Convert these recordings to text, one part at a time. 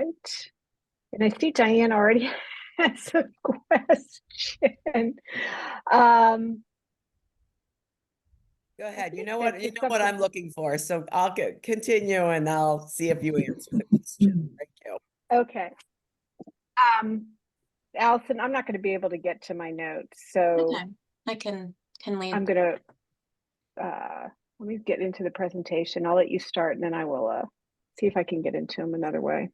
right. And I see Diane already has a question. Go ahead. You know what I'm looking for. So I'll continue and I'll see if you answer the question. Thank you. Okay. Allyson, I'm not going to be able to get to my notes, so okay. I can leave. I'm going to let me get into the presentation. I'll let you start, and then I will see if I can get into them another way.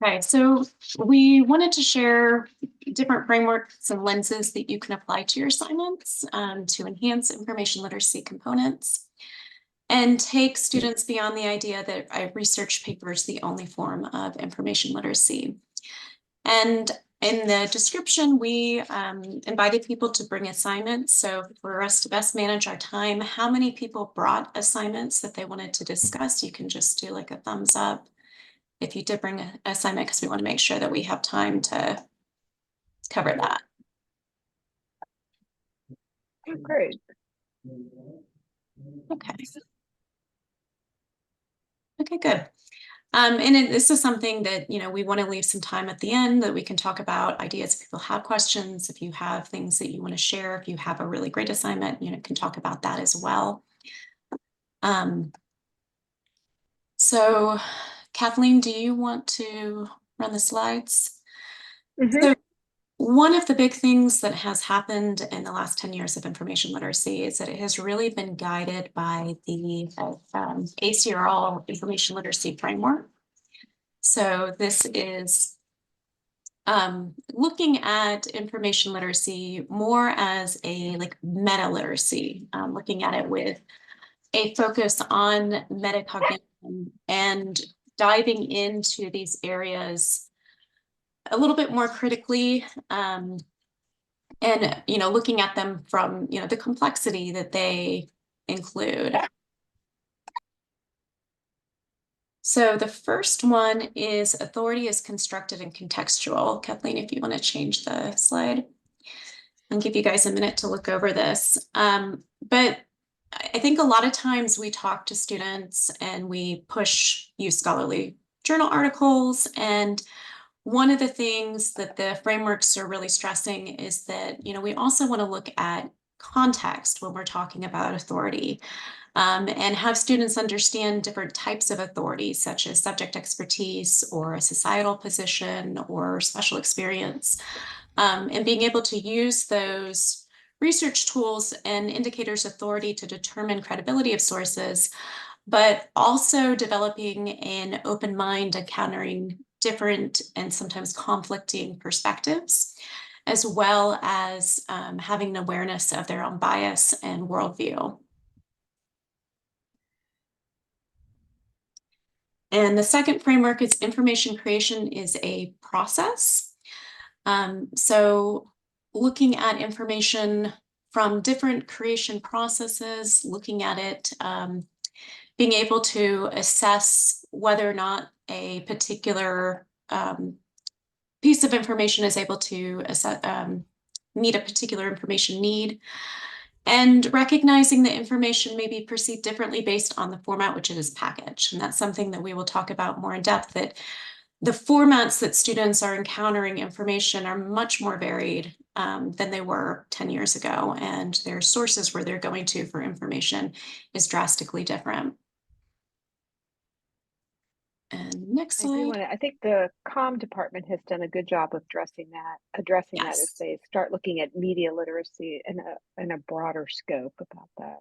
Okay, so we wanted to share different frameworks and lenses that you can apply to your assignments to enhance information literacy components and take students beyond the idea that a research paper is the only form of information literacy. And in the description, we invited people to bring assignments. So for us to best manage our time, how many people brought assignments that they wanted to discuss? You can just do like a thumbs up if you did bring an assignment, because we want to make sure that we have time to cover that. Oh, great. Okay. Okay, good. And this is something that, you know, we want to leave some time at the end that we can talk about ideas if people have questions, if you have things that you want to share, if you have a really great assignment, you know, can talk about that as well. So Kathleen, do you want to run the slides? Mm-hmm. So one of the big things that has happened in the last 10 years of information literacy is that it has really been guided by the ACRL information literacy framework. So this is looking at information literacy more as a meta literacy, looking at it with a focus on metacognition and diving into these areas a little bit more critically, and you know, looking at them from, you know, the complexity that they include. So the first one is authority is constructed and contextual. Kathleen, if you want to change the slide, I'll give you guys a minute to look over this. But I think a lot of times we talk to students and we use scholarly journal articles, and one of the things that the frameworks are really stressing is that, you know, we also want to look at context when we're talking about authority, and have students understand different types of authority, such as subject expertise or a societal position or special experience, and being able to use those research tools and indicators of authority to determine credibility of sources, but also developing an open mind, encountering different and sometimes conflicting perspectives, as well as having an awareness of their own bias and worldview. And the second framework is information creation is a process. So looking at information from different creation processes, looking at it, being able to assess whether or not a particular piece of information is able to meet a particular information need, and recognizing that information may be perceived differently based on the format which it is packaged. And that's something that we will talk about more in depth, that the formats that students are encountering information are much more varied than they were 10 years ago. And their sources where they're going to for information is drastically different. And next slide. I think the comm department has done a good job of addressing that as they start looking at media literacy in a broader scope about that.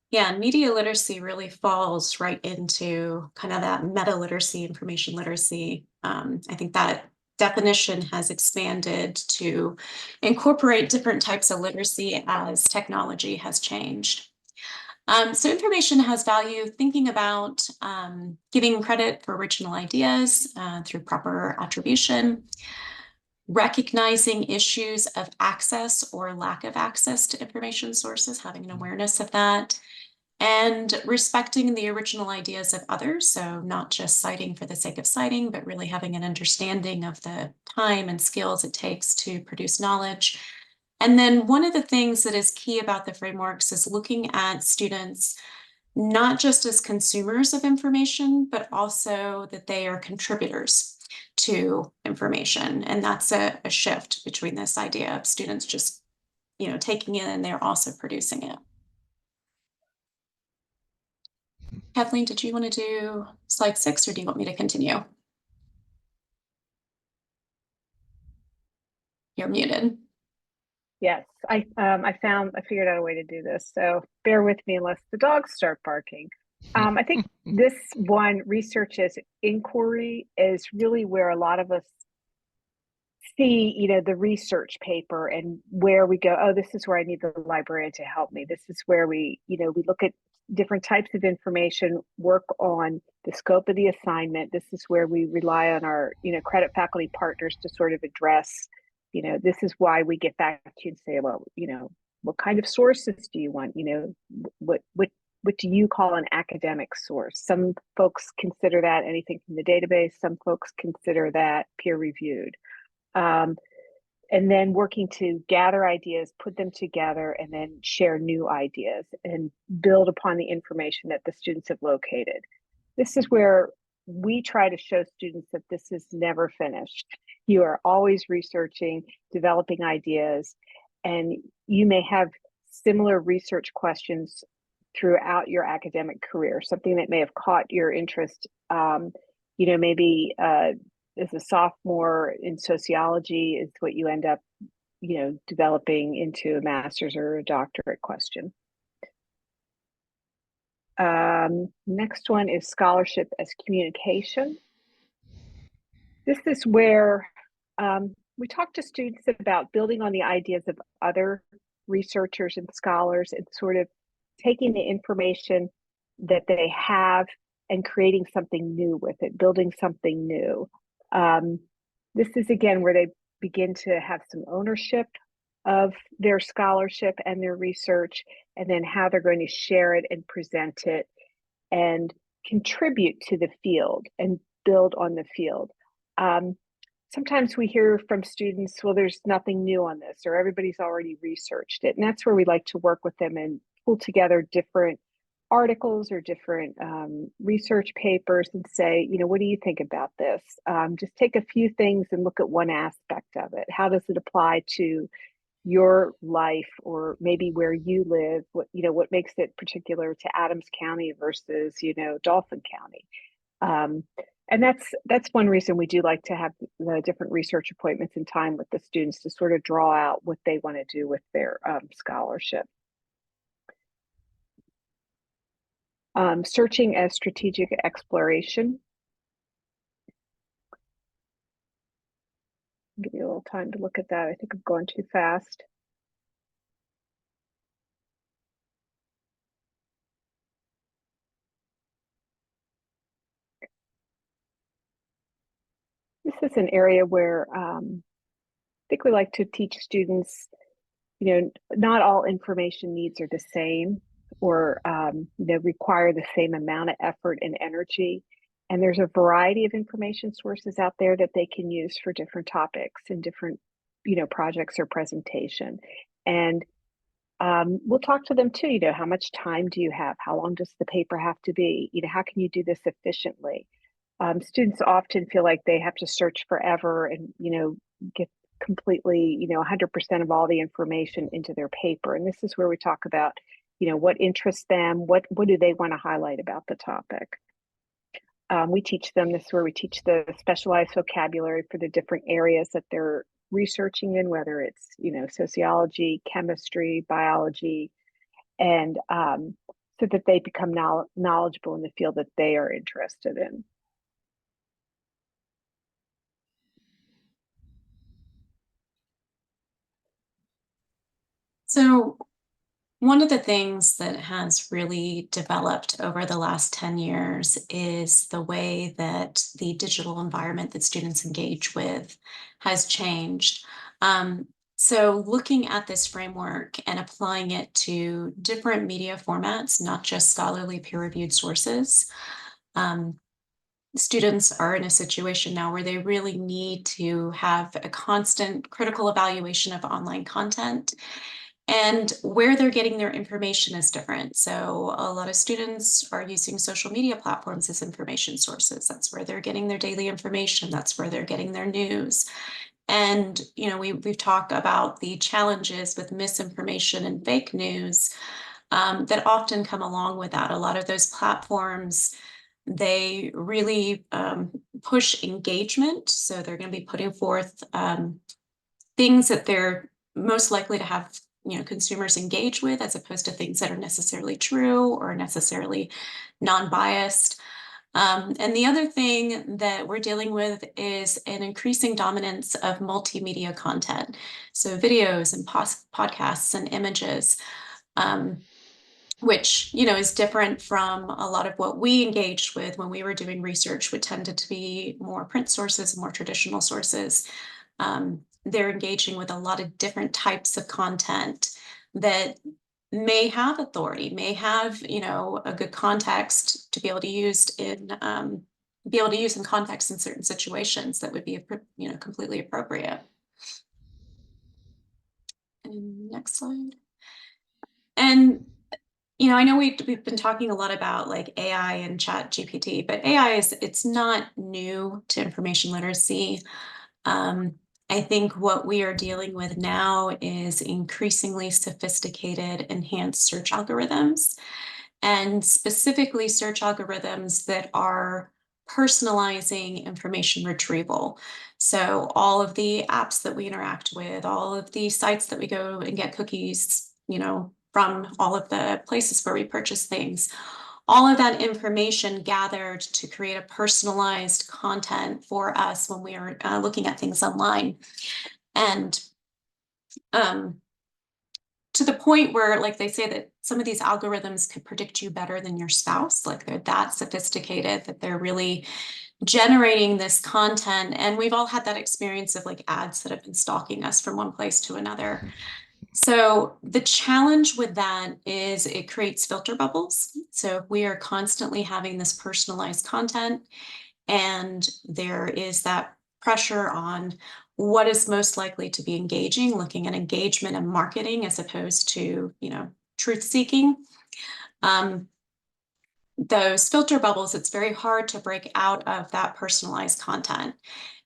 Yeah, and media literacy really falls right into kind of that meta literacy, information literacy. I think that definition has expanded to incorporate different types of literacy as technology has changed. So information has value, thinking about giving credit for original ideas through proper attribution, recognizing issues of access or lack of access to information sources, having an awareness of that, and respecting the original ideas of others. So not just citing for the sake of citing, but really having an understanding of the time and skills it takes to produce knowledge. And then one of the things that is key about the frameworks is looking at students not just as consumers of information, but also that they are contributors to information. And that's a shift between this idea of students just, taking it and they're also producing it. Kathleen, did you want to do slide 6 or do you want me to continue? You're muted. Yes, I figured out a way to do this, so bear with me unless the dogs start barking. I think this one, research as inquiry, is really where a lot of us see, the research paper and where we go, oh, this is where I need the librarian to help me. This is where we look at different types of information, work on the scope of the assignment. This is where we rely on our, credit faculty partners to sort of address, this is why we get back to you and say, well, what kind of sources do you want? What do you call an academic source? Some folks consider that anything from the database. Some folks consider that peer reviewed. And then working to gather ideas, put them together, and then share new ideas and build upon the information that the students have located. This is where we try to show students that this is never finished. You are always researching, developing ideas, and you may have similar research questions throughout your academic career, something that may have caught your interest, maybe as a sophomore in sociology is what you end up, developing into a master's or a doctorate question. Next one is scholarship as communication. This is where we talk to students about building on the ideas of other researchers and scholars and sort of taking the information that they have and creating something new with it, building something new. This is, again, where they begin to have some ownership of their scholarship and their research, and then how they're going to share it and present it and contribute to the field and build on the field. Sometimes we hear from students, well, there's nothing new on this, or everybody's already researched it. And that's where we like to work with them and pull together different articles or different research papers and say, what do you think about this? Just take a few things and look at one aspect of it. How does it apply to your life, or maybe where you live? What makes it particular to Adams County versus, Dauphin County? And that's one reason we do like to have the different research appointments and time with the students to sort of draw out what they want to do with their scholarship. Searching as strategic exploration. I'll give you a little time to look at that. I think I'm going too fast. This is an area where I think we like to teach students, not all information needs are the same or require the same amount of effort and energy. And there's a variety of information sources out there that they can use for different topics and different, projects or presentation. And we'll talk to them too, how much time do you have? How long does the paper have to be? How can you do this efficiently? Students often feel like they have to search forever and, get completely, 100% of all the information into their paper. And this is where we talk about, what interests them, what do they want to highlight about the topic. We teach them, this is where we teach the specialized vocabulary for the different areas that they're researching in, whether it's, sociology, chemistry, biology, and so that they become knowledgeable in the field that they are interested in. So one of the things that has really developed over the last 10 years is the way that the digital environment that students engage with has changed. So looking at this framework and applying it to different media formats, not just scholarly peer-reviewed sources, students are in a situation now where they really need to have a constant critical evaluation of online content And where they're getting their information is different. So a lot of students are using social media platforms as information sources. That's where they're getting their daily information. That's where they're getting their news. And, you know, we've talked about the challenges with misinformation and fake news that often come along with that. A lot of those platforms, they really push engagement. So they're going to be putting forth things that they're most likely to have, you know, consumers engage with, as opposed to things that are necessarily true or necessarily non-biased. And the other thing that we're dealing with is an increasing dominance of multimedia content. So videos and podcasts and images, which, you know, is different from a lot of what we engaged with when we were doing research, which tended to be more print sources, more traditional sources. They're engaging with a lot of different types of content that may have authority, may have, you know, a good context to be able to use in context in certain situations that would be, you know, completely appropriate. And next slide. And you know, I know we've been talking a lot about like AI and Chat GPT, but AI it's not new to information literacy. I think what we are dealing with now is increasingly sophisticated enhanced search algorithms, and specifically search algorithms that are personalizing information retrieval. So all of the apps that we interact with, all of the sites that we go and get cookies, you know, from all of the places where we purchase things, all of that information gathered to create a personalized content for us when we are looking at things online. And to the point where, like, they say that some of these algorithms could predict you better than your spouse. Like, they're that sophisticated that they're really generating this content. And we've all had that experience of like ads that have been stalking us from one place to another. So the challenge with that is it creates filter bubbles. So if we are constantly having this personalized content and there is that pressure on what is most likely to be engaging, looking at engagement and marketing as opposed to, you know, truth seeking. Those filter bubbles, it's very hard to break out of that personalized content.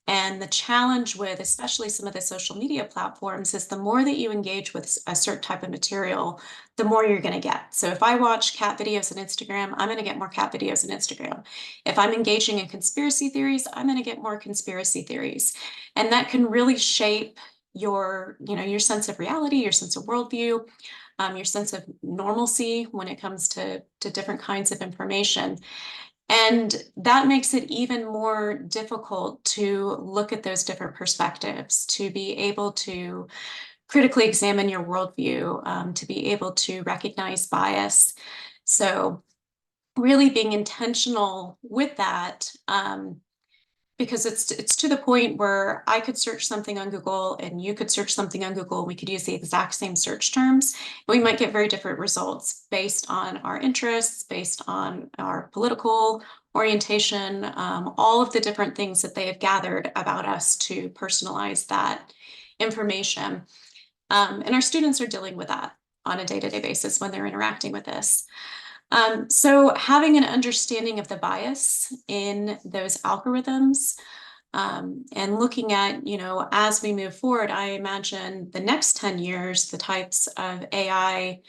And the challenge with especially some of the social media platforms is the more that you engage with a certain type of material, the more you're going to get. So if I watch cat videos on Instagram, I'm going to get more cat videos on Instagram. If I'm engaging in conspiracy theories, I'm going to get more conspiracy theories. And that can really shape your, you know, your sense of reality, your sense of worldview, your sense of normalcy when it comes to different kinds of information. And that makes it even more difficult to look at those different perspectives, to be able to critically examine your worldview, to be able to recognize bias. So really being intentional with that, because it's to the point where I could search something on Google and you could search something on Google. We could use the exact same search terms. And we might get very different results based on our interests, based on our political orientation, all of the different things that they have gathered about us to personalize that information. And our students are dealing with that on a day-to-day basis when they're interacting with this. So having an understanding of the bias in those algorithms, and looking at, you know, as we move forward, I imagine the next 10 years, the types of AI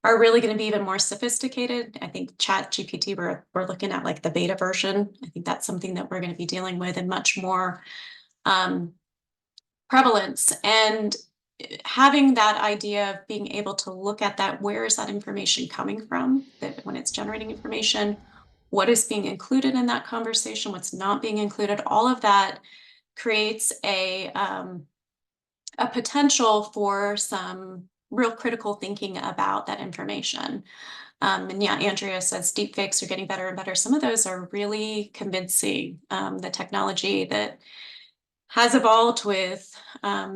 are really going to be even more sophisticated. I think Chat GPT, we're looking at like the beta version. I think that's something that we're going to be dealing with in much more prevalence. And having that idea of being able to look at that, where is that information coming from, that when it's generating information, what is being included in that conversation, what's not being included, all of that creates a potential for some real critical thinking about that information. And yeah, Andrea says deepfakes are getting better and better. Some of those are really convincing. The technology that has evolved with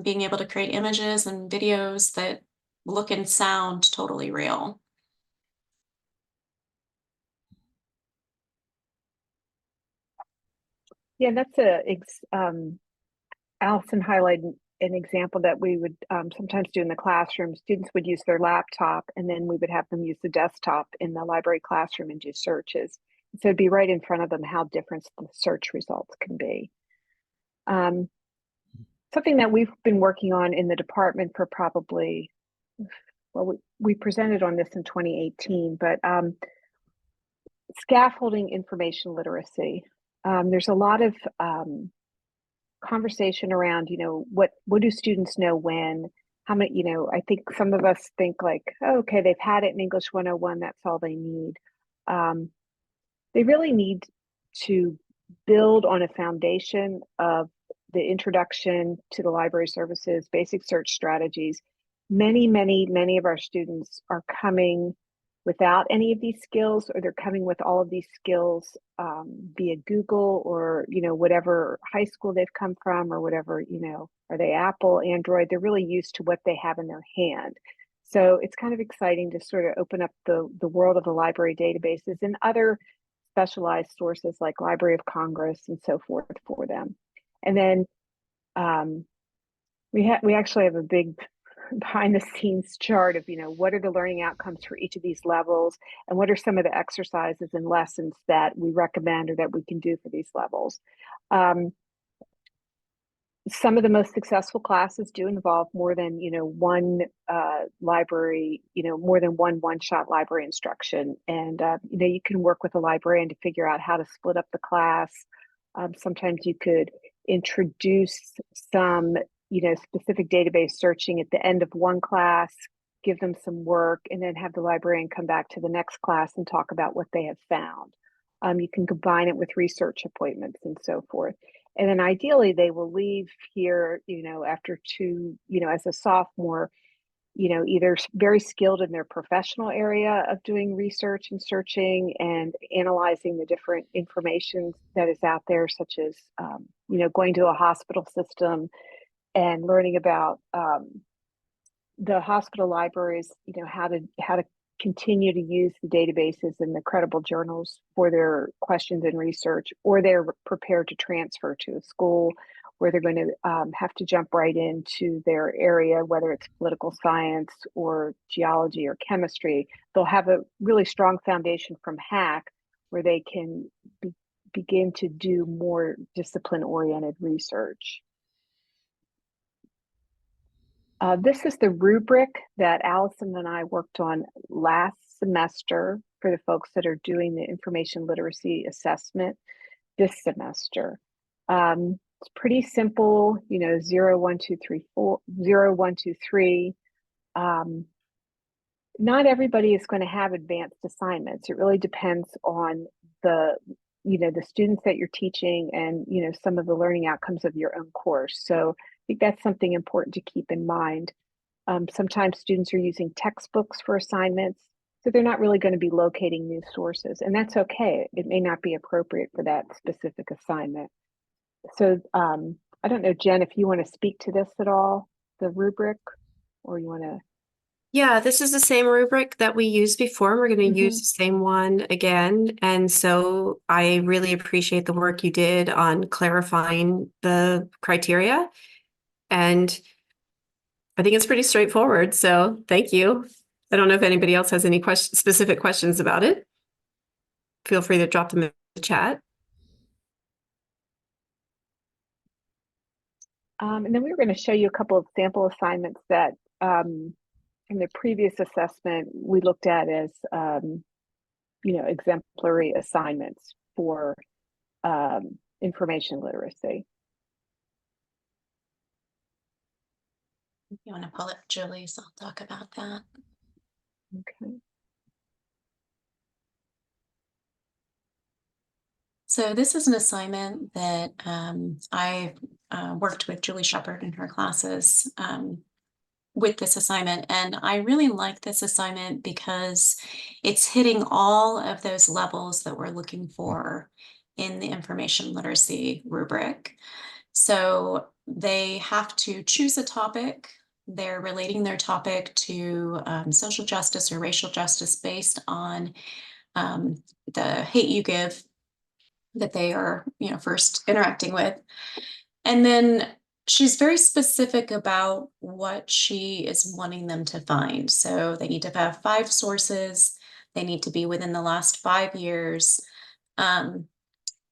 being able to create images and videos that look and sound totally real. Yeah, that's Allyson highlighted an example that we would sometimes do in the classroom. Students would use their laptop, and then we would have them use the desktop in the library classroom and do searches. So it'd be right in front of them how different the search results can be. Something that we've been working on in the department for probably, well, we presented on this in 2018, but scaffolding information literacy. There's a lot of conversation around, what do students know when, how many, I think some of us think like, oh, okay, they've had it in English 101, that's all they need. They really need to build on a foundation of the introduction to the library services, basic search strategies. Many of our students are coming without any of these skills, or they're coming with all of these skills via Google or, whatever high school they've come from, or whatever, are they Apple, Android? They're really used to what they have in their hand. So it's kind of exciting to sort of open up the world of the library databases and other specialized sources like Library of Congress and so forth for them. And then we actually have a big behind the scenes chart of, what are the learning outcomes for each of these levels, and what are some of the exercises and lessons that we recommend or that we can do for these levels. Some of the most successful classes do involve more than, one library, more than one-shot library instruction. And, you can work with a librarian to figure out how to split up the class. Sometimes you could introduce some, specific database searching at the end of one class, give them some work, and then have the librarian come back to the next class and talk about what they have found. You can combine it with research appointments and so forth. And then ideally they will leave here, after as a sophomore, either very skilled in their professional area of doing research and searching and analyzing the different information that is out there, such as, going to a hospital system and learning about the hospital libraries, how to continue to use the databases and the credible journals for their questions and research, or they're prepared to transfer to a school where they're going to have to jump right into their area, whether it's political science or geology or chemistry. They'll have a really strong foundation from HACC where they can begin to do more discipline-oriented research. This is the rubric that Allyson and I worked on last semester for the folks that are doing the information literacy assessment this semester. It's pretty simple, 0, 1, 2, 3, 4, 0, 1, 2, 3. Not everybody is going to have advanced assignments. It really depends on the students that you're teaching and, some of the learning outcomes of your own course. So I think that's something important to keep in mind. Sometimes students are using textbooks for assignments, so they're not really going to be locating new sources, and that's okay. It may not be appropriate for that specific assignment. So I don't know, Jen, if you want to speak to this at all, the rubric, or you want to? Yeah, this is the same rubric that we used before. We're going to use the same one again. And so I really appreciate the work you did on clarifying the criteria. And I think it's pretty straightforward. So thank you. I don't know if anybody else has any specific questions about it. Feel free to drop them in the chat. And then we were going to show you a couple of sample assignments that in the previous assessment we looked at as exemplary assignments for information literacy. If you want to pull up Julie's, I'll talk about that. Okay. So this is an assignment that I worked with Julie Shepard in her classes with this assignment. And I really like this assignment because it's hitting all of those levels that we're looking for in the information literacy rubric. So they have to choose a topic. They're relating their topic to social justice or racial justice based on the hate you give that they are, first interacting with. And then she's very specific about what she is wanting them to find. So they need to have 5 sources. They need to be within the last 5 years.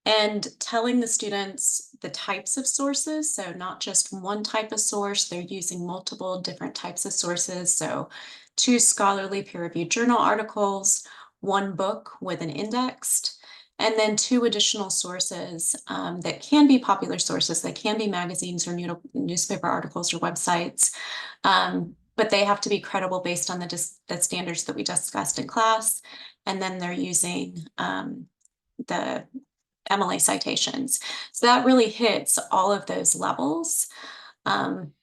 And telling the students the types of sources, so not just one type of source, they're using multiple different types of sources. So 2 scholarly peer-reviewed journal articles, 1 book with an indexed, and then 2 additional sources that can be popular sources. They can be magazines or newspaper articles or websites, but they have to be credible based on the standards that we discussed in class. And then they're using the MLA citations. So that really hits all of those levels. And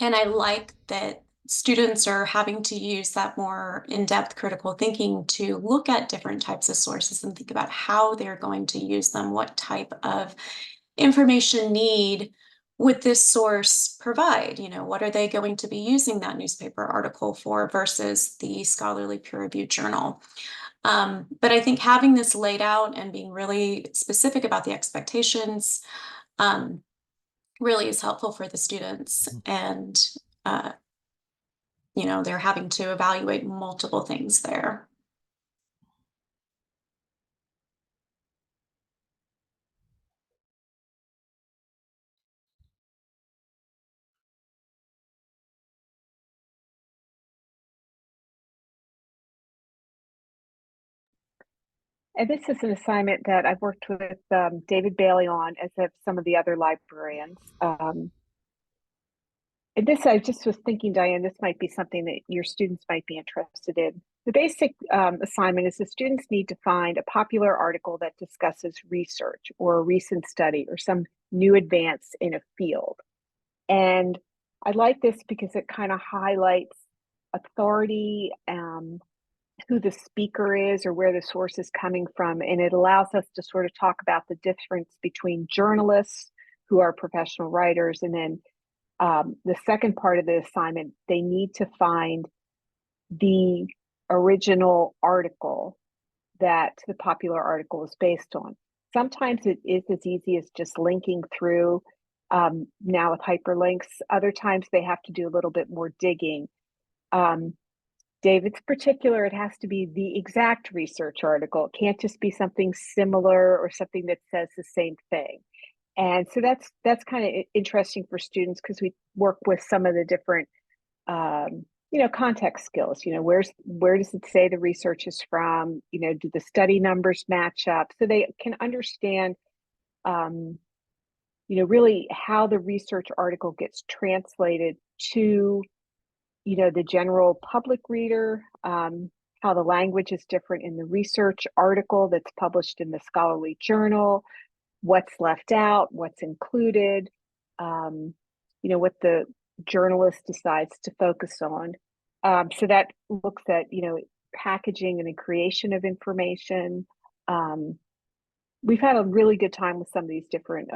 I like that students are having to use that more in-depth critical thinking to look at different types of sources and think about how they're going to use them, what type of information need would this source provide? You know, what are they going to be using that newspaper article for versus the scholarly peer-reviewed journal? But I think having this laid out and being really specific about the expectations really is helpful for the students. And, you know, they're having to evaluate multiple things there. And this is an assignment that I've worked with David Bailey on, as have some of the other librarians. And this, I just was thinking, Diane, this might be something that your students might be interested in. The basic assignment is the students need to find a popular article that discusses research or a recent study or some new advance in a field. And I like this because it kind of highlights authority, who the speaker is or where the source is coming from. And it allows us to sort of talk about the difference between journalists who are professional writers. And then the second part of the assignment, they need to find the original article that the popular article is based on. Sometimes it is as easy as just linking through now with hyperlinks. Other times they have to do a little bit more digging. David's particular, it has to be the exact research article. It can't just be something similar or something that says the same thing. And so that's kind of interesting for students because we work with some of the different, you know, context skills. You know, where does it say the research is from? You know, do the study numbers match up? So they can understand, you know, really how the research article gets translated to, you know, the general public reader, how the language is different in the research article that's published in the scholarly journal, what's left out, what's included, you know, what the journalist decides to focus on. So that looks at, you know, packaging and the creation of information. We've had a really good time with some of these different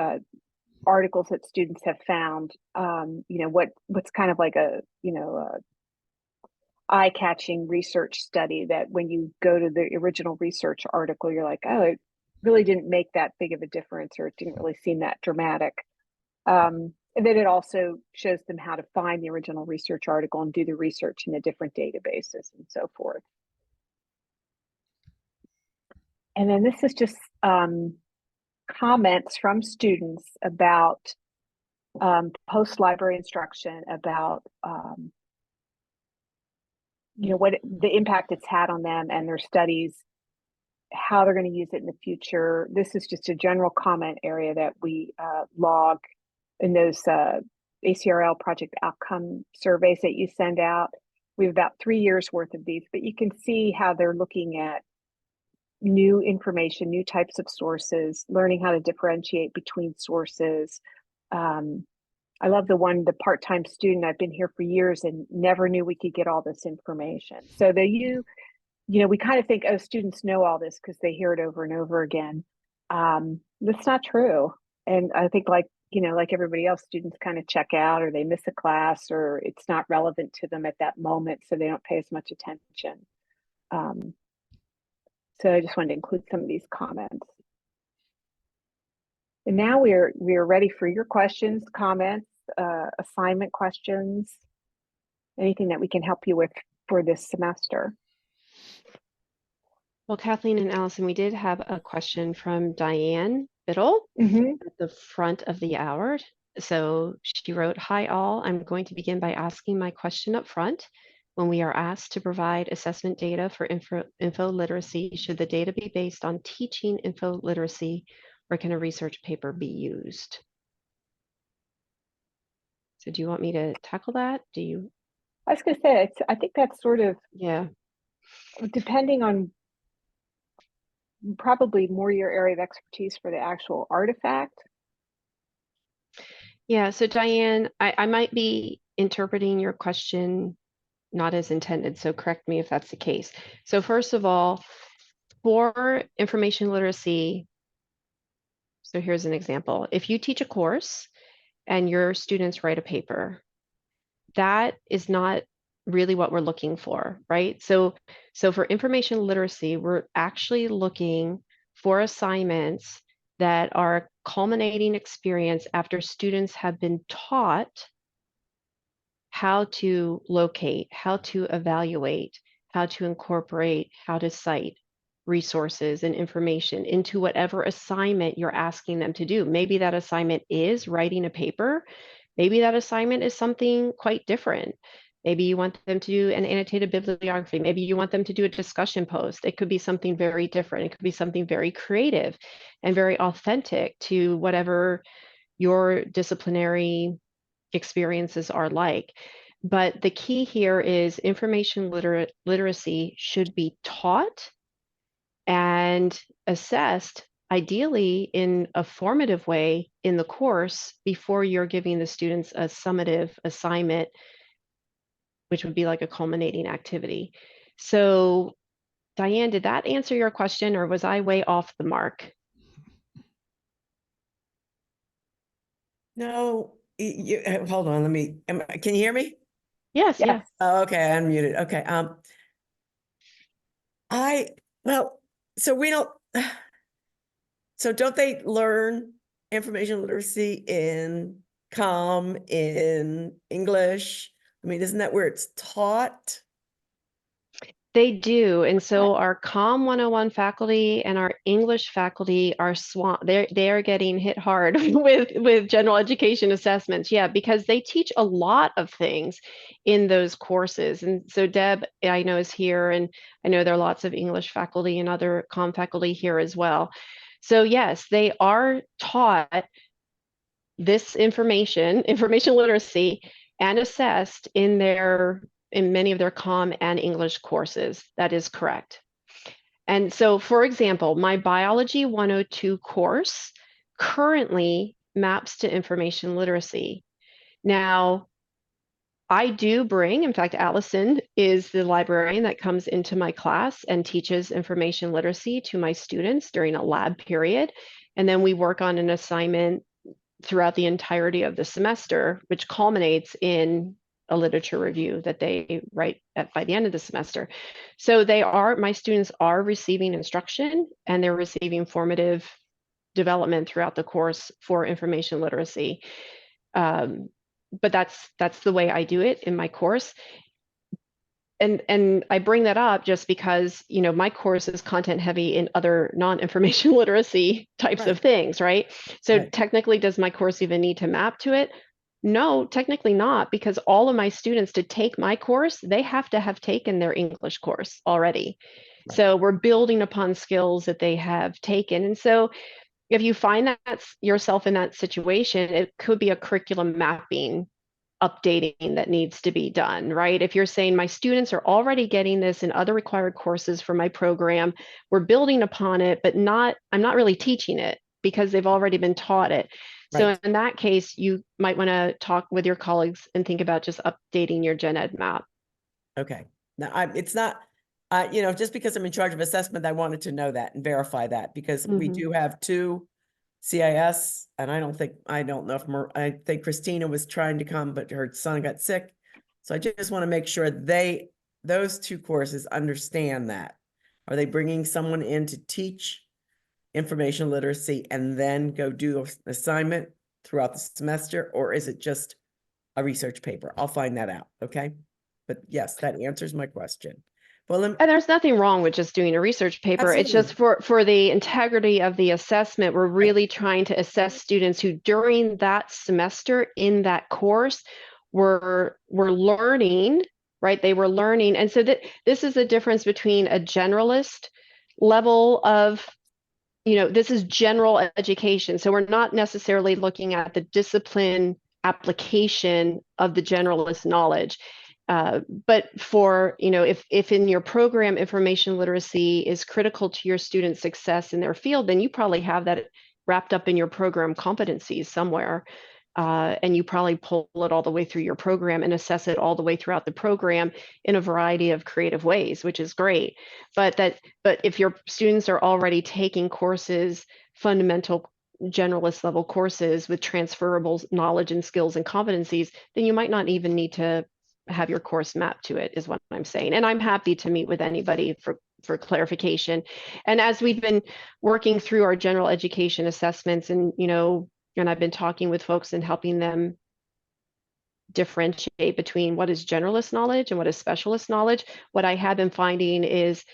articles that students have found. You know, what's kind of like a, you know, eye-catching research study that when you go to the original research article, you're like, oh, it really didn't make that big of a difference, or it didn't really seem that dramatic. And then it also shows them how to find the original research article and do the research in the different databases and so forth. And then this is just comments from students about post-library instruction, about you know, what the impact it's had on them and their studies, how they're going to use it in the future. This is just a general comment area that we log in those ACRL project outcome surveys that you send out. We have about 3 years worth of these, but you can see how they're looking at new information, new types of sources, learning how to differentiate between sources. I love the part-time student. I've been here for years and never knew we could get all this information. So you know, we kind of think, oh, students know all this because they hear it over and over again. That's not true. And I think, like, you know, like everybody else, students kind of check out, or they miss a class, or it's not relevant to them at that moment, so they don't pay as much attention. So I just wanted to include some of these comments. And now we are ready for your questions, comments. assignment questions, anything that we can help you with for this semester? Well, Kathleen and Allison, we did have a question from Diane Biddle at the front of the hour. So she wrote, "Hi all, I'm going to begin by asking my question up front. When we are asked to provide assessment data for info literacy, should the data be based on teaching info literacy, or can a research paper be used?" So do you want me to tackle that? Do you? I was going to say, I think that's sort of, Yeah. depending on probably more your area of expertise for the actual artifact. Yeah, so Diane, I might be interpreting your question not as intended, so correct me if that's the case. So first of all, for information literacy, so here's an example. If you teach a course and your students write a paper, that is not really what we're looking for, right? So for information literacy, we're actually looking for assignments that are a culminating experience after students have been taught how to locate, how to evaluate, how to incorporate, how to cite resources and information into whatever assignment you're asking them to do. Maybe that assignment is writing a paper. Maybe that assignment is something quite different. Maybe you want them to do an annotated bibliography. Maybe you want them to do a discussion post. It could be something very different. It could be something very creative and very authentic to whatever your disciplinary experiences are like. But the key here is information literacy should be taught and assessed, ideally in a formative way in the course before you're giving the students a summative assignment, which would be like a culminating activity. So Diane, did that answer your question, or was I way off the mark? No, hold on. Can you hear me? Yes, Yes. yes. Oh, okay, I unmuted. Okay. So we don't, so don't they learn information literacy in COM, in English? I mean, isn't that where it's taught? They do. And so our COM 101 faculty and our English faculty are swamped. They are getting hit hard with general education assessments. Yeah, because they teach a lot of things in those courses. And so Deb, I know, is here, and I know there are lots of English faculty and other COM faculty here as well. So yes, they are taught this information literacy, and assessed in many of their COM and English courses. That is correct. And so, for example, my Biology 102 course currently maps to information literacy. Now, I do bring, in fact, Allyson is the librarian that comes into my class and teaches information literacy to my students during a lab period. And then we work on an assignment throughout the entirety of the semester, which culminates in a literature review that they write by the end of the semester. So my students are receiving instruction, and they're receiving formative development throughout the course for information literacy. But that's the way I do it in my course. And I bring that up just because, my course is content heavy in other non-information literacy types of things, right? So technically, does my course even need to map to it? No, technically not, because all of my students, to take my course, they have to have taken their English course already. Right. So we're building upon skills that they have taken. And so if you find that yourself in that situation, it could be a curriculum mapping updating that needs to be done, right? If you're saying my students are already getting this in other required courses for my program, we're building upon it, but I'm not really teaching it because they've already been taught it. Right. So in that case, you might want to talk with your colleagues and think about just updating your gen ed map. Okay. Now, it's not, just because I'm in charge of assessment, I wanted to know that and verify that, because we do have two CIS, and I don't know if I think Christina was trying to come, but her son got sick. So I just want to make sure those two courses understand that. Are they bringing someone in to teach information literacy and then go do an assignment throughout the semester, or is it just a research paper? I'll find that out, okay? But yes, that answers my question. Well, And there's nothing wrong with just doing a research paper. It's just for the integrity of the assessment, we're really trying to assess students who during that semester in that course were learning, right? They were learning. And so this is the difference between a generalist level of, this is general education. So we're not necessarily looking at the discipline application of the generalist knowledge. But for, if in your program information literacy is critical to your students' success in their field, then you probably have that wrapped up in your program competencies somewhere. And you probably pull it all the way through your program and assess it all the way throughout the program in a variety of creative ways, which is great. But if your students are already taking courses, fundamental generalist level courses with transferable knowledge and skills and competencies, then you might not even need to have your course mapped to it, is what I'm saying. And I'm happy to meet with anybody for clarification. And as we've been working through our general education assessments, and and I've been talking with folks and helping them differentiate between what is generalist knowledge and what is specialist knowledge, what I have been finding is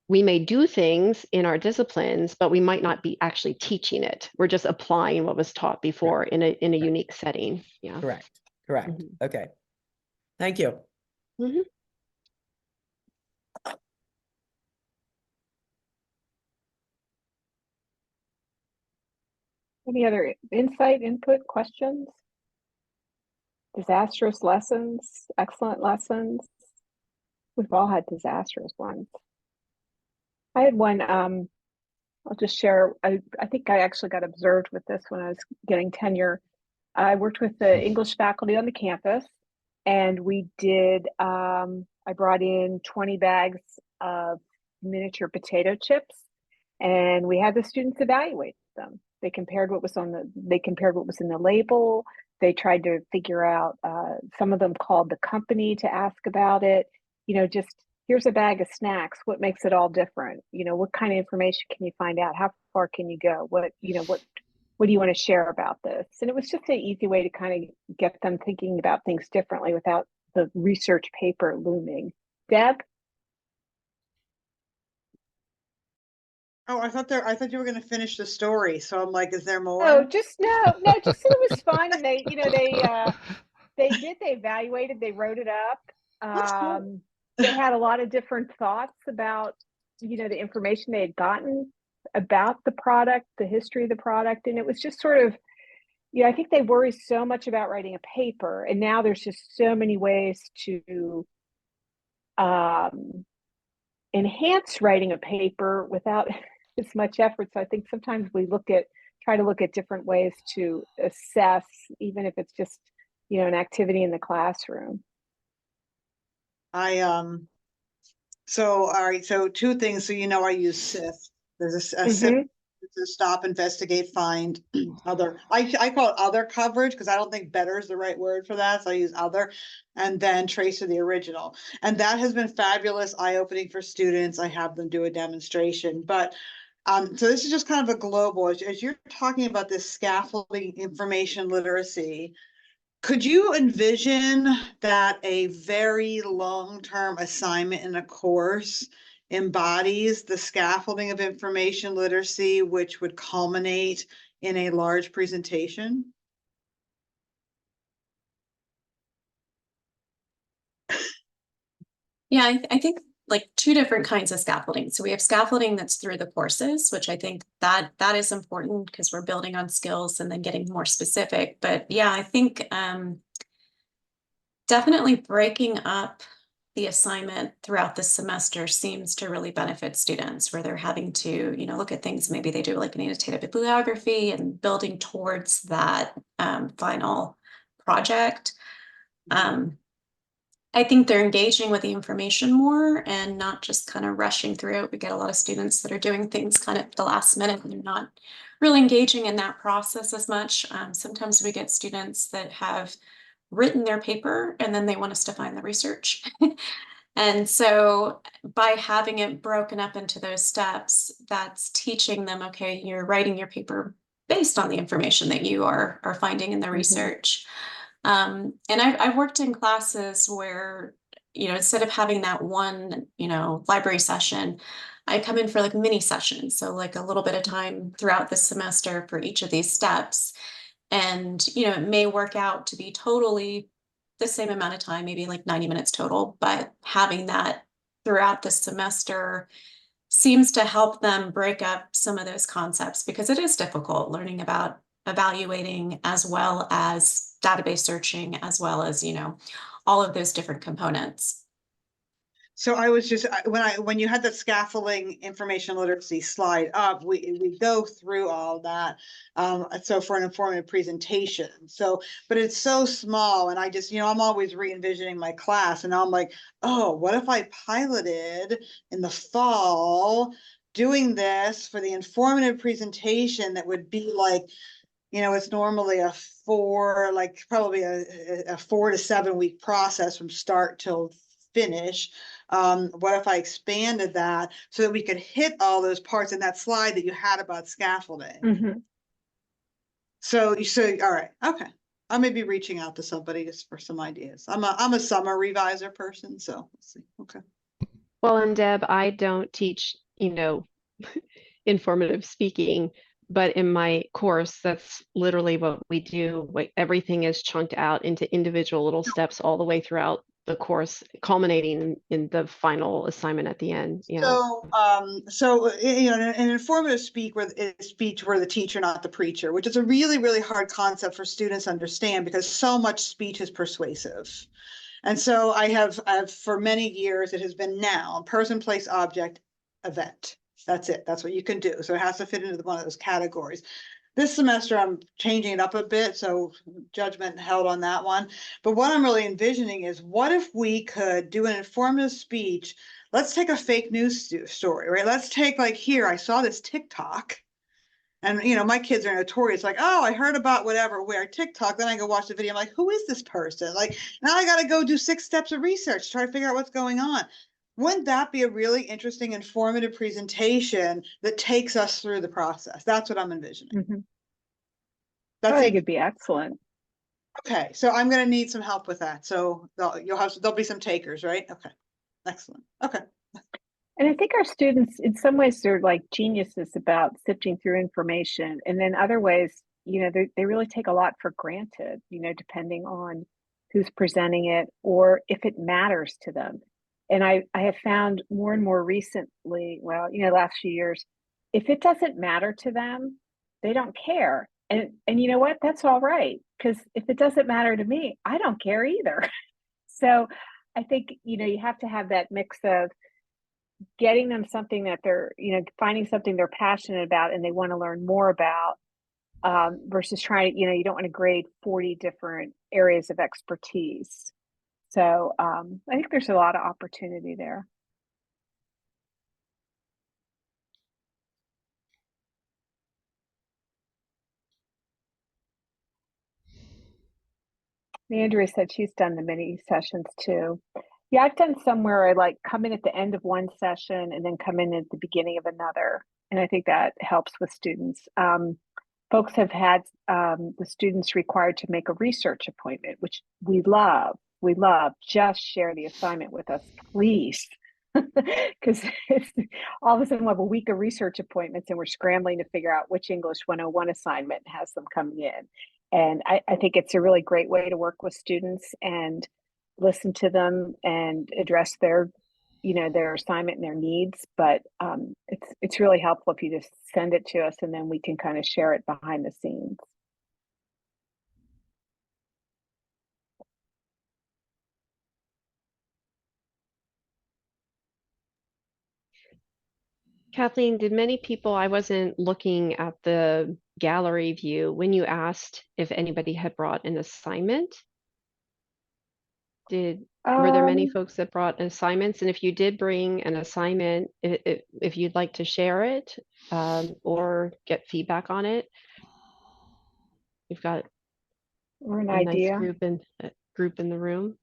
we may do things in our disciplines, but we might not be actually teaching it. We're just applying what was taught before in a unique setting. Yeah. Correct. Okay. Thank you. Mm-hmm. Any other insight, input, questions? Disastrous lessons, excellent lessons. We've all had disastrous ones. I had one, I'll just share. I think I actually got observed with this when I was getting tenure. I worked with the English faculty on the campus, and we did, I brought in 20 bags of miniature potato chips, and we had the students evaluate them. They compared what was in the label. They tried to figure out, some of them called the company to ask about it. Just here's a bag of snacks. What makes it all different? What kind of information can you find out? How far can you go? What do you want to share about this? And it was just an easy way to kind of get them thinking about things differently without the research paper looming. Deb? Oh, I thought you were going to finish the story. So I'm like, is there more? Oh, just that it was fun. And they evaluated, they wrote it up. That's cool. They had a lot of different thoughts about, the information they had gotten about the product, the history of the product. And it was just sort of, I think they worry so much about writing a paper, and now there's just so many ways to enhance writing a paper without as much effort. So I think sometimes we try to look at different ways to assess, even if it's just, an activity in the classroom. So, all right. So 2 things. So, I use SIFT. There's a SIFT to stop, investigate, find, other. I call it other coverage because I don't think better is the right word for that. So I use other, and then trace to the original. And that has been fabulous, eye-opening for students. I have them do a demonstration. But so this is just kind of a global, as you're talking about this scaffolding information literacy, could you envision that a very long-term assignment in a course embodies the scaffolding of information literacy, which would culminate in a large presentation? Yeah, I think like 2 different kinds of scaffolding. So we have scaffolding that's through the courses, which I think that is important because we're building on skills and then getting more specific. But yeah, I think definitely breaking up the assignment throughout the semester seems to really benefit students, where they're having to, look at things. Maybe they do like an annotated bibliography and building towards that final project. I think they're engaging with the information more and not just kind of rushing through it. We get a lot of students that are doing things kind of at the last minute and they're not really engaging in that process as much. Sometimes we get students that have written their paper and then they want us to find the research. And so by having it broken up into those steps, that's teaching them, okay, you're writing your paper based on the information that you are finding in the research. And I've worked in classes where, instead of having that one, library session, I come in for like mini sessions. So like a little bit of time throughout the semester for each of these steps. And, it may work out to be totally the same amount of time, maybe like 90 minutes total, but having that throughout the semester seems to help them break up some of those concepts, because it is difficult learning about evaluating as well as database searching, as well as, all of those different components. So I was just, when you had the scaffolding information literacy slide up, we go through all that. So for an informative presentation, but it's so small, and I just, I'm always re-envisioning my class, and I'm like, oh, what if I piloted in the fall doing this for the informative presentation that would be like, it's normally probably a 4 to 7 week process from start till finish. What if I expanded that so that we could hit all those parts in that slide that you had about scaffolding? So all right, okay. I may be reaching out to somebody just for some ideas. I'm a summer reviser person, so let's see. Okay. Well, and Deb, I don't teach, informative speaking, but in my course, that's literally what we do. Like everything is chunked out into individual little steps all the way throughout the course, culminating in the final assignment at the end. Yeah. So an informative speech where the teacher, not the preacher, which is a really, really hard concept for students to understand, because so much speech is persuasive. And so I have for many years, it has been noun, person, place, object, event. That's it. That's what you can do. So it has to fit into one of those categories. This semester, I'm changing it up a bit, so judgment held on that one. But what I'm really envisioning is, what if we could do an informative speech? Let's take a fake news story, right? Let's take, like, here, I saw this TikTok. And, my kids are notorious, like, oh, I heard about where TikTok. Then I go watch the video. I'm like, who is this person? Like, now I got to go do 6 steps of research, try to figure out what's going on. Wouldn't that be a really interesting, informative presentation that takes us through the process? That's what I'm envisioning. I think it'd be excellent. Okay, so I'm going to need some help with that. So there'll be some takers, right? Okay, excellent. Okay. And I think our students, in some ways, they're like geniuses about sifting through information, and then other ways, they really take a lot for granted, depending on who's presenting it or if it matters to them. And I have found more and more recently, last few years, if it doesn't matter to them, they don't care. And you know what? That's all right, because if it doesn't matter to me, I don't care either. So I think, you have to have that mix of getting them something that they're, finding something they're passionate about and they want to learn more about, versus trying to, you don't want to grade 40 different areas of expertise. So I think there's a lot of opportunity there. Andrea said she's done the mini sessions too. Yeah, I've done some where I like come in at the end of one session and then come in at the beginning of another. And I think that helps with students. Folks have had the students required to make a research appointment, which we love. We love. Just share the assignment with us, please. Because all of a sudden we'll have a week of research appointments and we're scrambling to figure out which English 101 assignment has them coming in. And I think it's a really great way to work with students and listen to them and address their assignment and their needs. But it's really helpful if you just send it to us and then we can kind of share it behind the scenes. Kathleen, did many people, I wasn't looking at the gallery view, when you asked if anybody had brought an assignment, were there many folks that brought assignments? And if you did bring an assignment, if you'd like to share it or get feedback on it, we've got or an a idea. nice group in the room.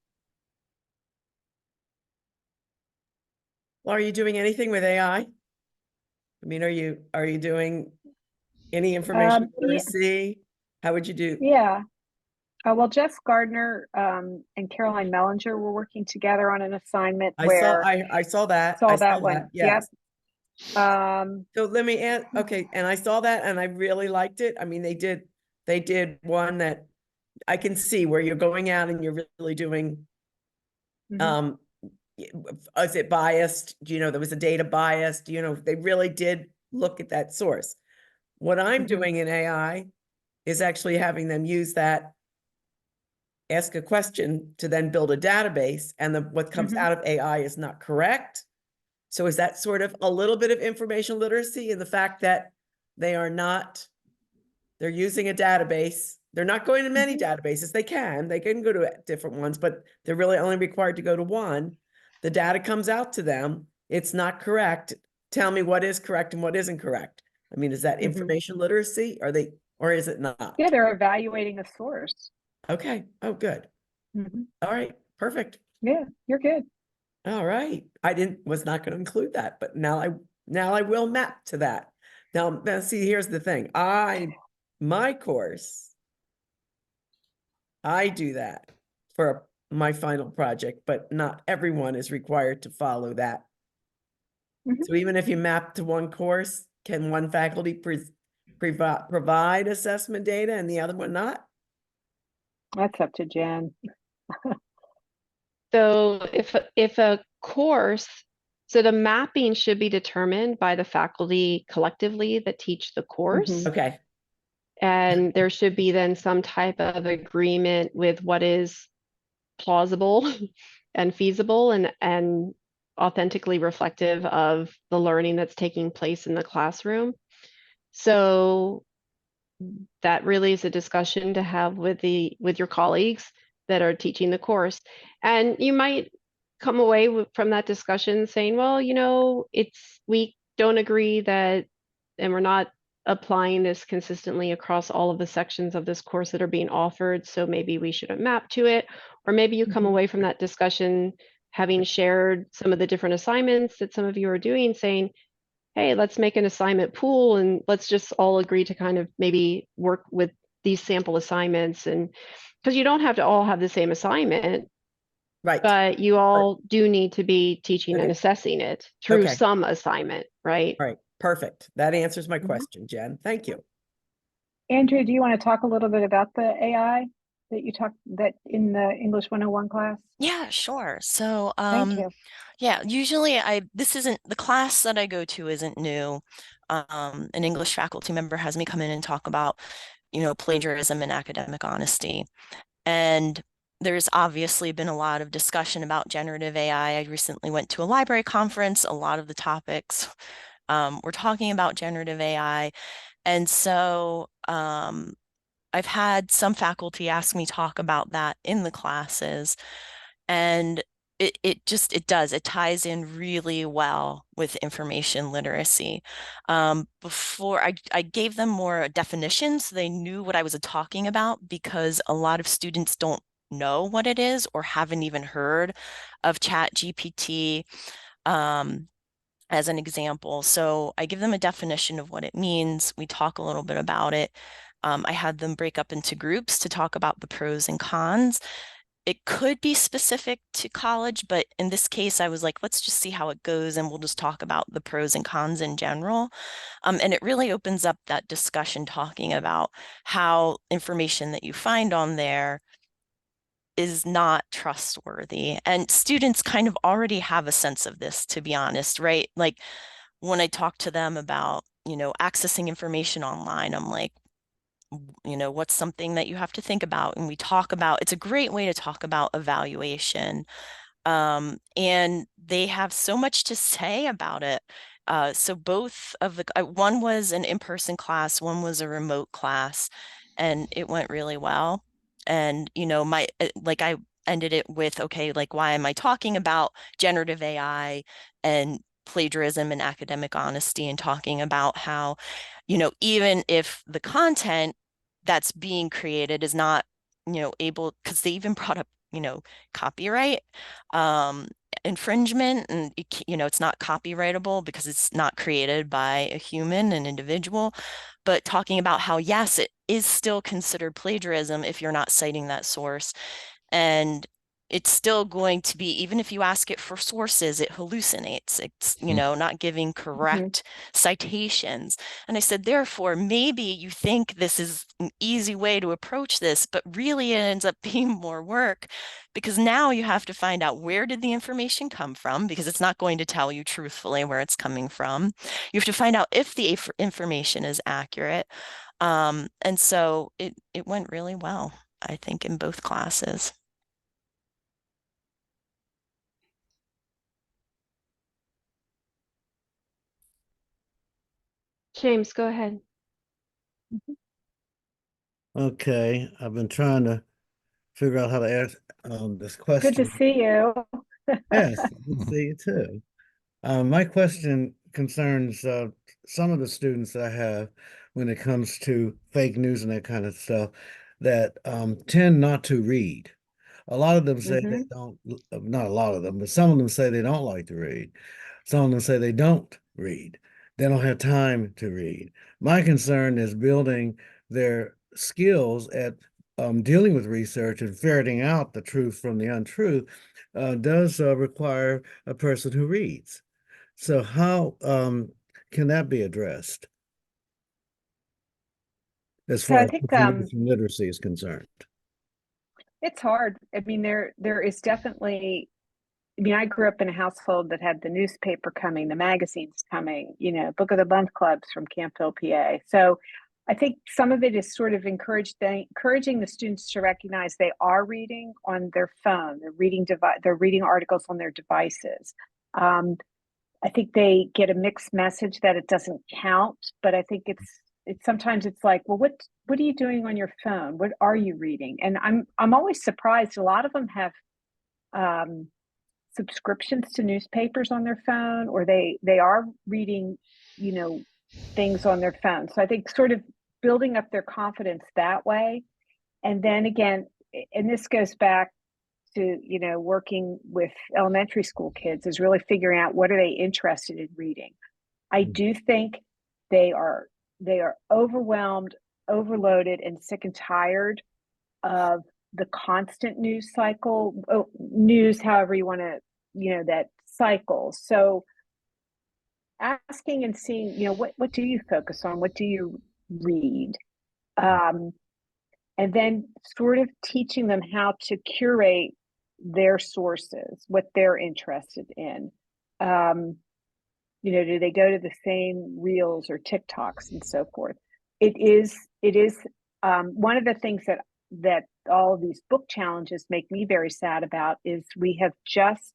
Well, are you doing anything with AI? I mean, are you doing Any information Yeah, literacy? How would you do? yeah. Well, Jess Gardner and Caroline Mellinger were working together on an assignment I saw where I saw that. saw I that saw one. that. Yes. Yep. So let me add, okay, and I saw that and I really liked it. I mean, they did one that I can see where you're going out and you're really doing, Mhm. is it biased? Do you know, there was a data bias? Do you know, they really did look at that source. What I'm Mhm. doing in AI is actually having them use that, ask a question to then build a database, and what comes Mhm. out of AI is not correct. So is that sort of a little bit of information literacy in the fact that they're using a database. They're not going to many databases. They can go to different ones, but they're really only required to go to one. The data comes out to them. It's not correct. Tell me what is correct and what isn't correct. I mean, is that Mhm. information literacy? Or is it not? Yeah, they're evaluating a source. Okay. Oh, good. Mhm. All right. Perfect. Yeah, you're good. All right. Was not going to include that, but now I will map to that. Now see, here's the thing. My course, I do that for my final project, but not everyone is required to follow that. Mhm. So even if you map to one course, can one faculty provide assessment data and the other one not? That's up to Jen. So if a course, so the mapping should be determined by the faculty collectively that teach the course. Mhm. Okay. And there should be then some type of agreement with what is plausible and feasible and authentically reflective of the learning that's taking place in the classroom. So that really is a discussion to have with your colleagues that are teaching the course. And you might come away from that discussion saying, well, we don't agree that, and we're not applying this consistently across all of the sections of this course that are being offered. So maybe we shouldn't map to it. Or maybe you come Mhm. away from that discussion having shared some of the different assignments that some of you are doing, saying, hey, let's make an assignment pool and let's just all agree to kind of maybe work with these sample assignments. And because you don't have to all have the same assignment, Right. but you all do need to be teaching and Okay. assessing it through Okay. some assignment, right? All right. Perfect. That answers my Mhm. question, Jen. Thank you. Andrea, do you want to talk a little bit about the AI that in the English 101 class? Yeah, sure. So, Thank you. yeah, usually this isn't the class that I go to isn't new. An English faculty member has me come in and talk about, plagiarism and academic honesty. And there's obviously been a lot of discussion about generative AI. I recently went to a library conference. A lot of the topics were talking about generative AI. And so I've had some faculty ask me talk about that in the classes. And it ties in really well with information literacy. Before I gave them more definitions, so they knew what I was talking about, because a lot of students don't know what it is or haven't even heard of Chat GPT as an example. So I give them a definition of what it means. We talk a little bit about it. I had them break up into groups to talk about the pros and cons. It could be specific to college, but in this case, I was like, let's just see how it goes and we'll just talk about the pros and cons in general. And it really opens up that discussion talking about how information that you find on there is not trustworthy. And students kind of already have a sense of this, to be honest, right? Like when I talk to them about, accessing information online, I'm like, what's something that you have to think about? And we talk about, it's a great way to talk about evaluation. And they have so much to say about it. So both of one was an in-person class, one was a remote class, and it went really well. And, like I ended it with, okay, like, why am I talking about generative AI and plagiarism and academic honesty, and talking about how, even if the content that's being created is not, able, because they even brought up, copyright. infringement and it's not copyrightable because it's not created by a human, an individual, but talking about how, yes, it is still considered plagiarism if you're not citing that source. And it's still going to be, even if you ask it for sources, it hallucinates. It's, not giving correct citations. And I said, therefore, maybe you think this is an easy way to approach this, but really it ends up being more work, because now you have to find out, where did the information come from? Because it's not going to tell you truthfully where it's coming from. You have to find out if the information is accurate. And so it went really well, I think, in both classes. James, go ahead. Okay, I've been trying to figure out how to ask this question. Good to see you. Yes, good to see you too. My question concerns some of the students that I have when it comes to fake news and that kind of stuff that tend not to read. A lot of them say they don't, not a lot of them, but some of them say they don't like to read. Some of them say they don't read. They don't have time to read. My concern is building their skills at dealing with research and ferreting out the truth from the untruth does require a person who reads. So how can that be addressed as So far I as think information literacy is concerned? it's hard. I mean, there is definitely. I mean, I grew up in a household that had the newspaper coming, the magazines coming, Book of the Month clubs from Campbell, PA. So I think some of it is sort of encouraging the students to recognize they are reading on their phone. They're reading articles on their devices. I think they get a mixed message that it doesn't count, but I think it's sometimes it's like, well, what are you doing on your phone? What are you reading? And I'm always surprised. A lot of them have subscriptions to newspapers on their phone, or they are reading, things on their phone. So I think sort of building up their confidence that way. And then again, and this goes back to, working with elementary school kids, is really figuring out what are they interested in reading. I do think they are overwhelmed, overloaded, and sick and tired of the constant news cycle, news, however you want to, that cycle. So asking and seeing, what do you focus on? What do you read? And then sort of teaching them how to curate their sources, what they're interested in. Do they go to the same reels or TikToks and so forth? It is one of the things that all of these book challenges make me very sad about is we have just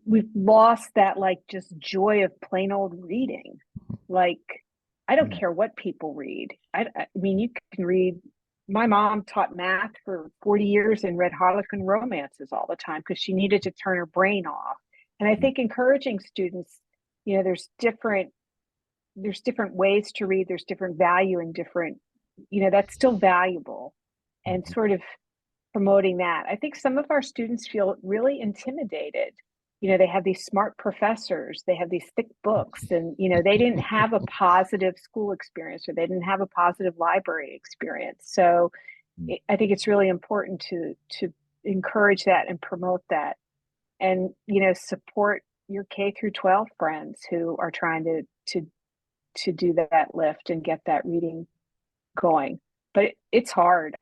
we've lost that just joy of plain old reading. Like, I don't care what people read. I mean, you can read. My mom taught math for 40 years and read Harlequin romances all the time because she needed to turn her brain off. And I think encouraging students, there's different ways to read. There's different value in different, that's still valuable, and sort of promoting that. I think some of our students feel really intimidated. They have these smart professors, they have these thick books, and, they didn't have a positive school experience, or they didn't have a positive library experience. So I think it's really important to encourage that and promote that, and, support your K through 12 friends who are trying to do that lift and get that reading going. But it's hard.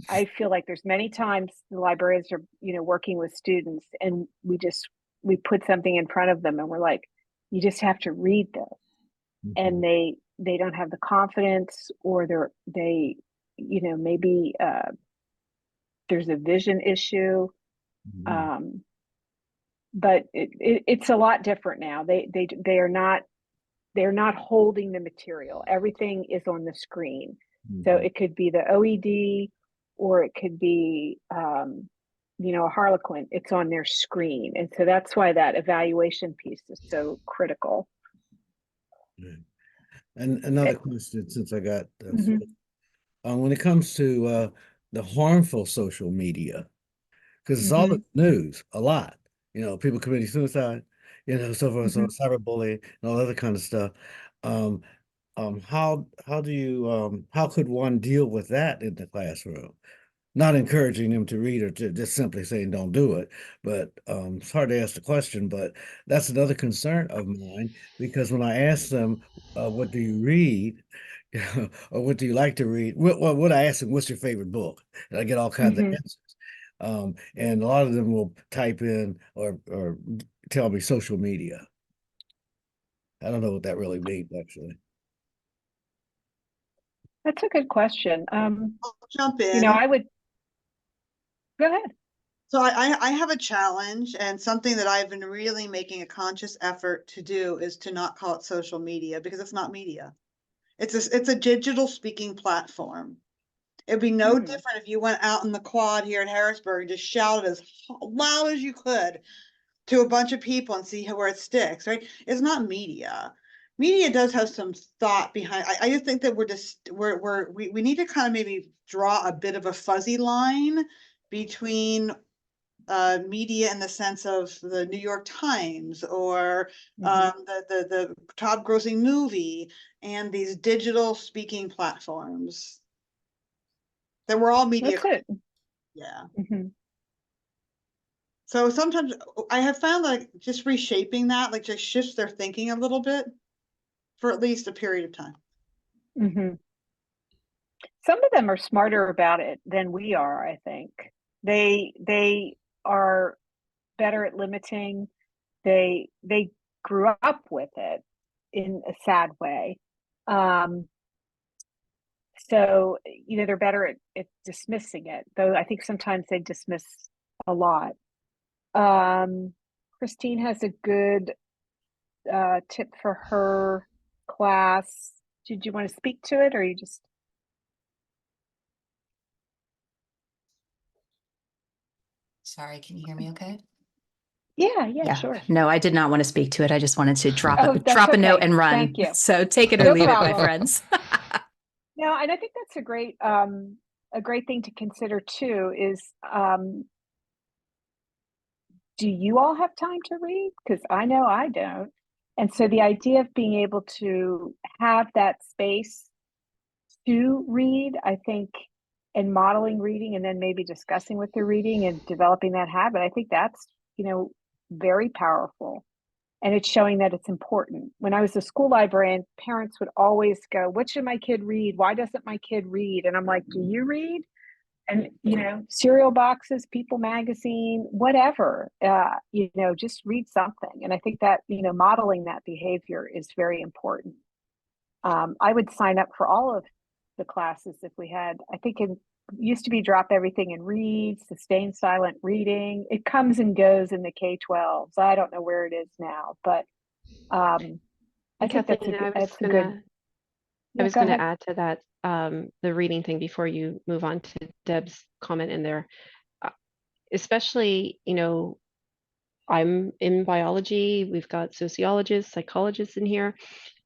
I feel like there's many times the librarians are, working with students, and we put something in front of them and we're like, you just have to read this. And they don't have the confidence, or they maybe there's a vision issue. But it's a lot different now. They're not holding the material. Everything is on the screen. So it could be the OED, or it could be, a Harlequin. It's on their screen. And so that's why that evaluation piece is so critical. And another question, since I got when it comes to the harmful social media, because it's all in the news a lot. People committing suicide, so forth, so cyberbullying and all other kind of stuff. Um, how do you how could one deal with that in the classroom? Not encouraging them to read or just simply saying don't do it, but it's hard to ask the question. But that's another concern of mine, because when I ask them, what do you read? Or what do you like to read? What I ask them, what's your favorite book? And I get all kinds of answers. And a lot of them will type in or tell me social media. I don't know what that really means, actually. That's a good question. I'll jump in. I would go ahead. So I have a challenge, and something that I've been really making a conscious effort to do is to not call it social media, because it's not media. It's a digital speaking platform. It'd be no different if you went out in the quad here in Harrisburg and just shouted as loud as you could to a bunch of people and see where it sticks, right? It's not media. Media does have some thought behind. I just think that we need to kind of maybe draw a bit of a fuzzy line between media in the sense of the New York Times or the top grossing movie and these digital speaking platforms. That we're all media. That's it. Yeah. So sometimes I have found like just reshaping that, like just shifts their thinking a little bit for at least a period of time. Some of them are smarter about it than we are, I think. They are better at limiting. They grew up with it in a sad way. So, they're better at dismissing it, though I think sometimes they dismiss a lot. Christine has a good tip for her class. Did you want to speak to it, or you just? Sorry, can you hear me okay? Yeah, sure. No, I did not want to speak to it. I just wanted to drop that's a note okay. and run. Thank you. So take it or No leave problem. it, my friends. No, and I think that's a great thing to consider too, is do you all have time to read? Because I know I don't. And so the idea of being able to have that space to read, I think, and modeling reading, and then maybe discussing what they're reading and developing that habit, I think that's, very powerful. And it's showing that it's important. When I was a school librarian, parents would always go, what should my kid read? Why doesn't my kid read? And I'm like, do you read? And, cereal boxes, People magazine, whatever, just read something. And I think that, modeling that behavior is very important. I would sign up for all of the classes if we had. I think it used to be drop everything and read, sustain silent reading. It comes and goes in the K-12s. I don't know where it is now, but I think that's a good. I was going to add to that, the reading thing before you move on to Deb's comment in there. Especially, I'm in biology. We've got sociologists, psychologists in here.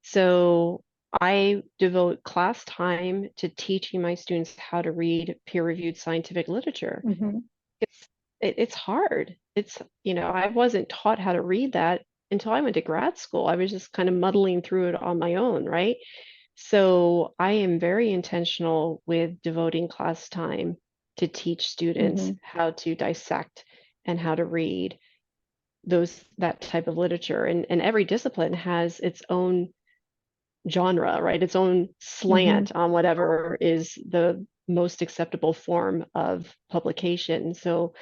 So I devote class time to teaching my students how to read peer-reviewed scientific literature. It's hard. I wasn't taught how to read that until I went to grad school. I was just kind of muddling through it on my own, right? So I am very intentional with devoting class time to teach students how to dissect and how to read that type of literature. And every discipline has its own genre, right? Its own slant on whatever is the most acceptable form of publication. So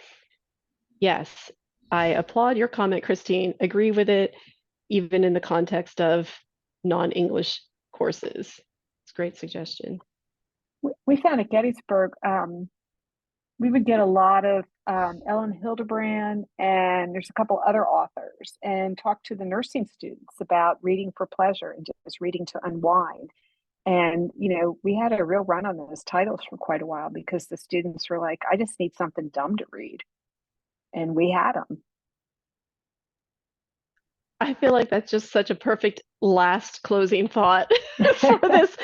yes, I applaud your comment, Christine. Agree with it, even in the context of non-English courses. It's a great suggestion. We found at Gettysburg, we would get a lot of Ellen Hildebrand, and there's a couple other authors, and talk to the nursing students about reading for pleasure and just reading to unwind. And, we had a real run on those titles for quite a while because the students were like, I just need something dumb to read. And we had them. I feel like that's just such a perfect last closing thought for this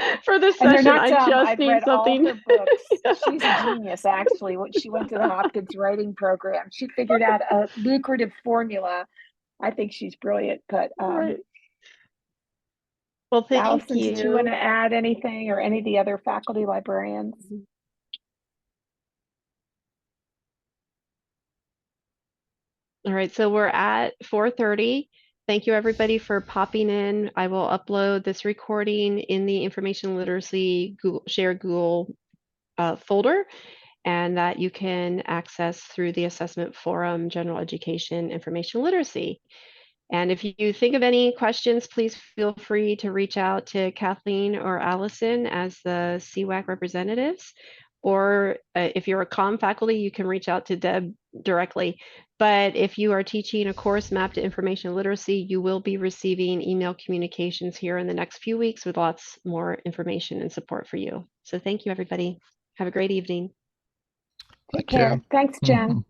And they're session. not I dumb. just I've need read something. all her books. Yeah. She's a genius, actually. When she went to the Hopkins writing program, she figured out a lucrative formula. I think she's brilliant. But Right. Well, thank Allyson, did you want you. to add anything, or any of the other faculty librarians? All right, so we're at 4:30. Thank you, everybody, for popping in. I will upload this recording in the information literacy shared Google folder, and that you can access through the assessment forum, general education, information literacy. And if you think of any questions, please feel free to reach out to Kathleen or Allyson as the CWAC representatives. Or if you're a comm faculty, you can reach out to Deb directly. But if you are teaching a course mapped to information literacy, you will be receiving email communications here in the next few weeks with lots more information and support for you. So thank you, everybody. Have a great evening. Take care. Thanks, Jen.